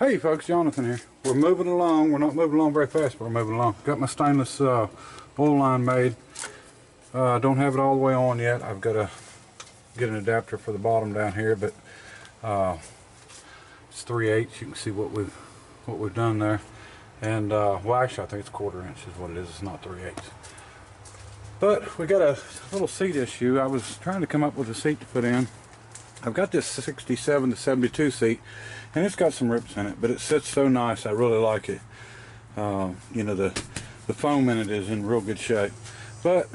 Hey folks, Jonathan here. We're moving along. We're not moving along very fast, but we're moving along. Got my stainless oil line made. Don't have it all the way on yet. I've got to get an adapter for the bottom down here, but it's 3/8. You can see what we've done there. And well, actually, I think it's 1/4 inch is what it is. It's not 3/8. But we got a little seat issue. I was trying to come up with a seat to put in. I've got this 67 to 72 seat, and it's got some rips in it, but it sits so nice. I really like it. You know, the foam in it is in real good shape. But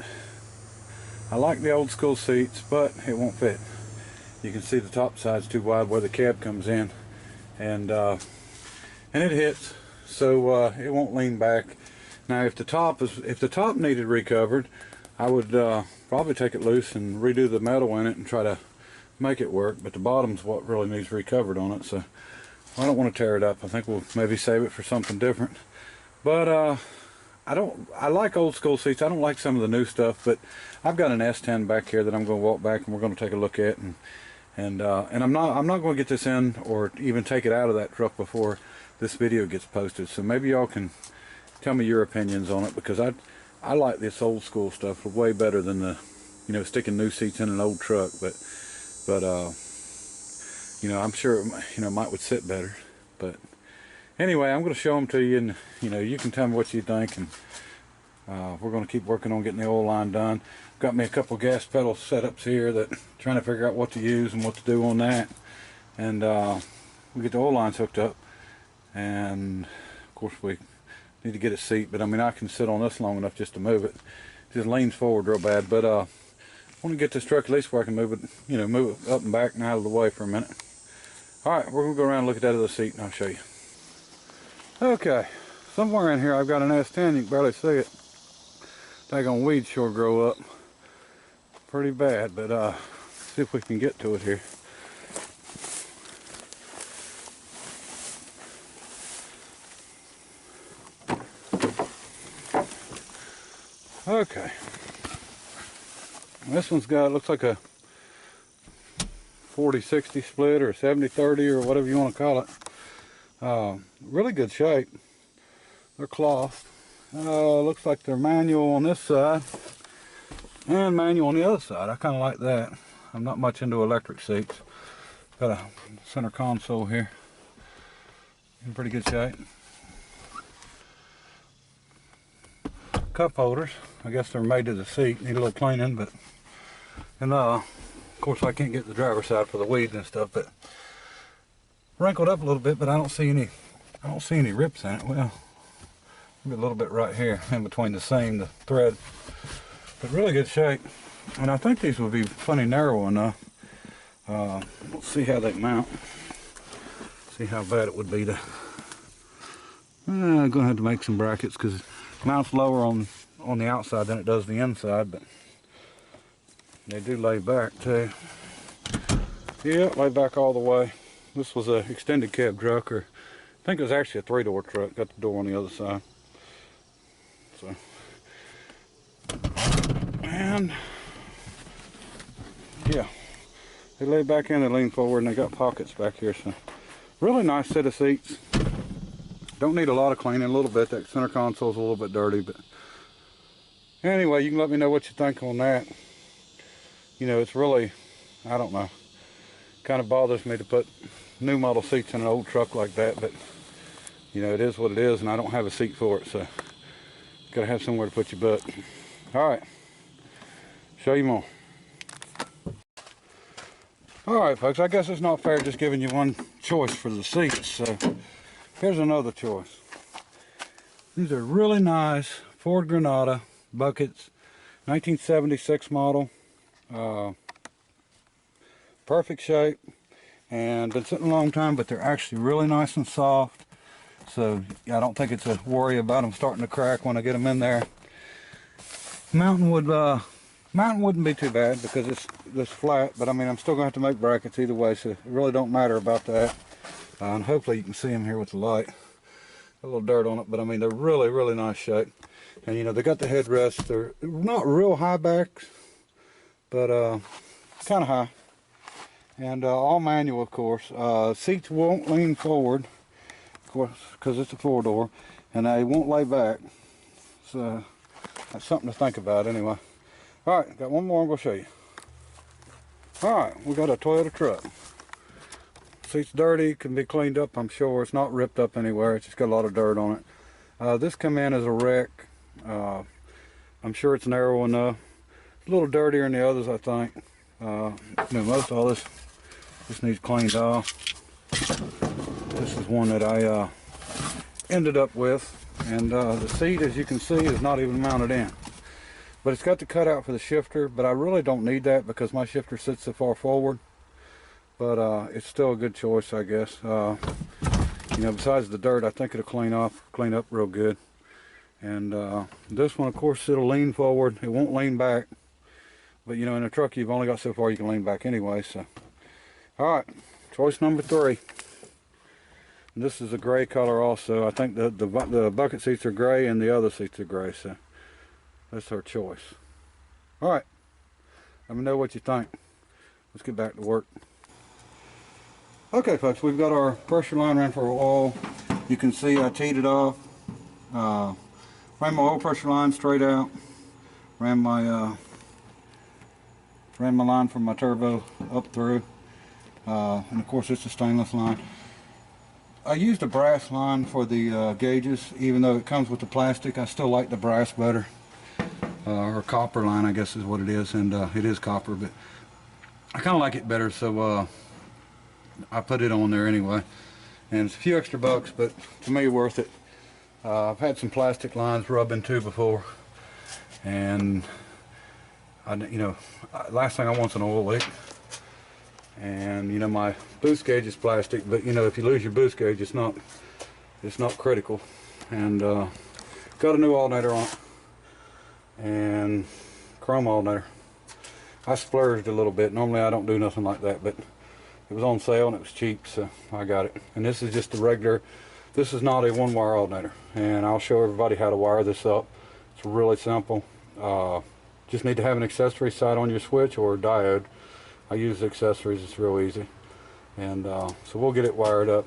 I like the old school seats, but it won't fit. You can see the top side's too wide where the cab comes in, and it hits, so it won't lean back. Now, if the top needed recovered, I would probably take it loose and redo the metal in it and try to make it work, but the bottom's what really needs recovered on it, so I don't want to tear it up. I think we'll maybe save it for something different. But I like old school seats. I don't like some of the new stuff, but I've got an S10 back here that I'm going to walk back and we're going to take a look at, and I'm not going to get this in or even take it out of that truck before this video gets posted. So maybe y'all can tell me your opinions on it, because I like this old school stuff way better than the, you know, sticking new seats in an old truck. But you know, I'm sure it might would sit better. But anyway, I'm going to show them to you, and you know, you can tell me what you think, and we're going to keep working on getting the oil line done. Got me a couple gas pedal setups here that trying to figure out what to use and what to do on that, and we get the oil lines hooked up, and of course we need to get a seat. But I mean, I can sit on this long enough just to move it. It just leans forward real bad, but I want to get this truck at least where I can move it, you know, move it up and back and out of the way for a minute. Alright, we're going to go around and look at that other seat and I'll show you. Okay, somewhere in here I've got an S10, you can barely see it. Daggone weeds sure grow up pretty bad, but see if we can get to it here. Okay. This one's got, looks like a 40-60 split or 70-30 or whatever you want to call it. Really good shape. They're cloth. Looks like they're manual on this side and manual on the other side. I kind of like that. I'm not much into electric seats. Got a center console here in pretty good shape. Cup holders. I guess they're made to the seat. Need a little cleaning, but and of course I can't get the driver's side for the weeds and stuff, but wrinkled up a little bit, but I don't see any rips in it. Well, maybe a little bit right here in between the seam, the thread, but really good shape. And I think these would be plenty narrow enough. Let's see how they mount. See how bad it would be to. I'm gonna have to make some brackets because it mounts lower on the outside than it does the inside, but they do lay back too. Yeah, lay back all the way. This was a extended cab truck, or I think it was actually a 3-door truck. Got the door on the other side. So, and yeah, they lay back in, they lean forward, and they got pockets back here. So, really nice set of seats. Don't need a lot of cleaning, a little bit. That center console's a little bit dirty, but anyway, you can let me know what you think on that. You know, it's really, I don't know, kind of bothers me to put new model seats in an old truck like that, but you know, it is what it is, and I don't have a seat for it, so gotta have somewhere to put your butt. All right, show you more. All right, folks, I guess it's not fair just giving you one choice for the seats, so here's another choice. These are really nice Ford Granada buckets, 1976 model. Perfect shape, and been sitting a long time, but they're actually really nice and soft, so I don't think it's a worry about them starting to crack when I get them in there. Mountain wouldn't be too bad because it's this flat, but I mean, I'm still going to have to make brackets either way, so it really don't matter about that. And hopefully you can see them here with the light. A little dirt on it, but I mean, they're really nice shape. And you know, they got the headrests. They're not real high backs, but kind of high, and all manual, of course. Seats won't lean forward, because it's a 4-door, and they won't lay back. So that's something to think about anyway. All right, got one more I'm going to show you. All right, we got a Toyota truck. Seat's dirty, can be cleaned up, I'm sure. It's not ripped up anywhere, it's just got a lot of dirt on it. This come in as a wreck. I'm sure it's narrow enough. It's a little dirtier than the others, I think. Most all this needs cleaned off. This is one that I ended up with, and the seat, as you can see, is not even mounted in. But it's got the cutout for the shifter, but I really don't need that because my shifter sits so far forward. But it's still a good choice, I guess. Besides the dirt, I think it'll clean up real good. And this one, of course, it'll lean forward. It won't lean back. But in a truck, you've only got so far you can lean back anyway. So, all right, choice number 3. And this is a gray color also. I think the bucket seats are gray and the other seats are gray. So that's our choice. All right, let me know what you think. Let's get back to work. Okay, folks, we've got our pressure line ran for oil. You can see I teed it off. Ran my oil pressure line straight out. Ran my line from my turbo up through. And of course, it's a stainless line. I used a brass line for the gauges, even though it comes with the plastic. I still like the brass better. Or copper line, I guess is what it is, and it is copper, but I kind of like it better, so I put it on there anyway. And it's a few extra bucks, but to me worth it. I've had some plastic lines rub into before, and last thing I want is an oil leak. And my boost gauge is plastic, but if you lose your boost gauge, it's not critical. And got a new alternator on it, and chrome alternator. I splurged a little bit. Normally I don't do nothing like that, but it was on sale and it was cheap, so I got it. And this is just a regular, this is not a 1-wire alternator, and I'll show everybody how to wire this up. It's really simple. Just need to have an accessory side on your switch or a diode. I use accessories, it's real easy. And so we'll get it wired up.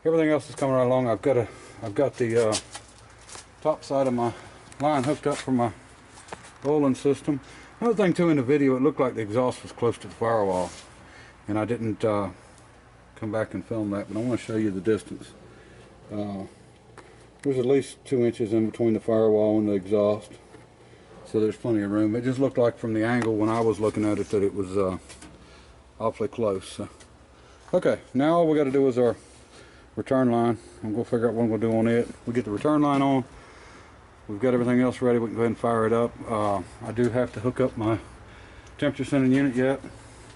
Everything else is coming right along. I've got the top side of my line hooked up for my rolling system. Another thing too, in the video, it looked like the exhaust was close to the firewall, and I didn't come back and film that, but I want to show you the distance. There's at least 2 inches in between the firewall and the exhaust, so there's plenty of room. It just looked like from the angle when I was looking at it that it was awfully close. So. Okay, now all we got to do is our return line. I'm going to figure out what I'm going to do on it. We get the return line on. We've got everything else ready. We can go ahead and fire it up. I do have to hook up my temperature sending unit yet,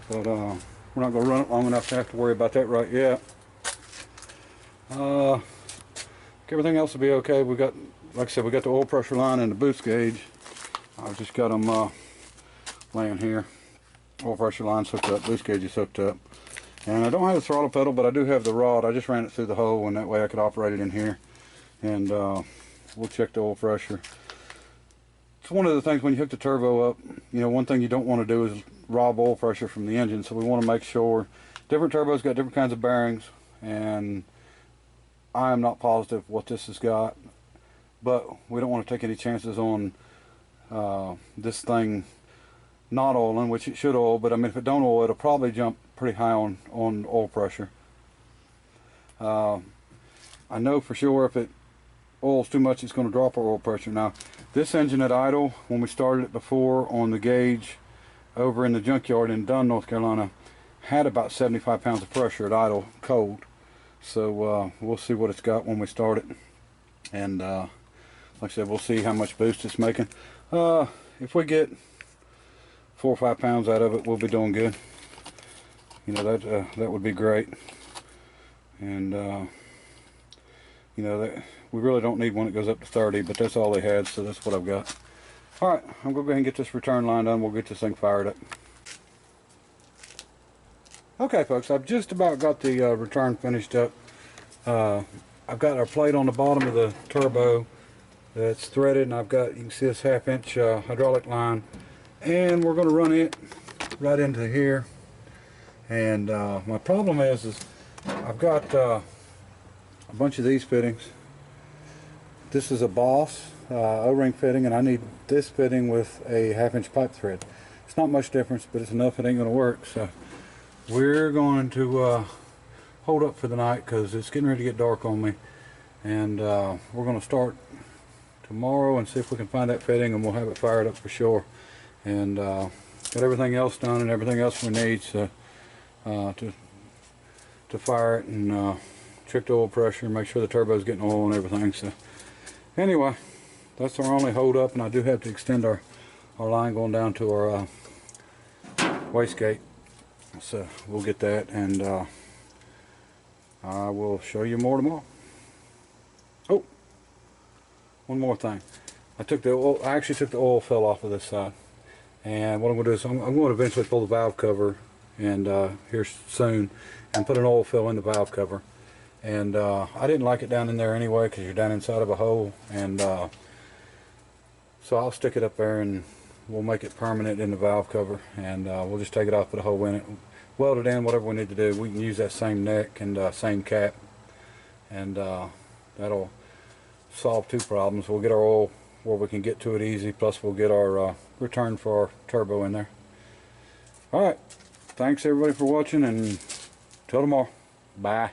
but we're not going to run it long enough to have to worry about that right yet. Everything else will be okay. We got, like I said, we got the oil pressure line and the boost gauge. I've just got them laying here. Oil pressure line's hooked up, boost gauge is hooked up. And I don't have the throttle pedal, but I do have the rod. I just ran it through the hole, and that way I could operate it in here. And we'll check the oil pressure. It's one of the things when you hook the turbo up, one thing you don't want to do is rob oil pressure from the engine. So we want to make sure, different turbos got different kinds of bearings, and I am not positive what this has got, but we don't want to take any chances on this thing not oiling, which it should oil, but I mean, if it don't oil, it'll probably jump pretty high on oil pressure. I know for sure if it oils too much, it's going to drop our oil pressure. Now, this engine at idle, when we started it before on the gauge over in the junkyard in Dunn, North Carolina, had about 75 pounds of pressure at idle, cold. So we'll see what it's got when we start it. And like I said, we'll see how much boost it's making. If we get 4 or 5 pounds out of it, we'll be doing good. That would be great. And that we really don't need one that goes up to 30, but that's all they had, so that's what I've got. All right, I'm gonna go ahead and get this return line done. We'll get this thing fired up. Okay, folks, I've just about got the return finished up. I've got our plate on the bottom of the turbo that's threaded, and I've got, you can see this 1/2 inch hydraulic line, and we're going to run it right into here. And my problem is I've got a bunch of these fittings. This is a Boss O-ring fitting, and I need this fitting with a 1/2-inch pipe thread. It's not much difference, but it's enough it ain't gonna work. So we're going to hold up for the night because it's getting ready to get dark on me, and we're going to start tomorrow and see if we can find that fitting, and we'll have it fired up for sure. And got everything else done and everything else we need to fire it, and check the oil pressure, make sure the turbo's getting oil and everything. So anyway, that's our only hold up, and I do have to extend our line going down to our wastegate. So we'll get that, and I will show you more tomorrow. Oh, one more thing. I actually took the oil fill off of this side, and what I'm going to do is I'm going to eventually pull the valve cover, and here soon, and put an oil fill in the valve cover. And I didn't like it down in there anyway because you're down inside of a hole, and so I'll stick it up there and we'll make it permanent in the valve cover, and we'll just take it off, put a hole in it, weld it in, whatever we need to do. We can use that same neck and same cap, and that'll solve two problems. We'll get our oil where we can get to it easy, plus we'll get our return for our turbo in there. Alright, thanks everybody for watching, and till tomorrow. Bye.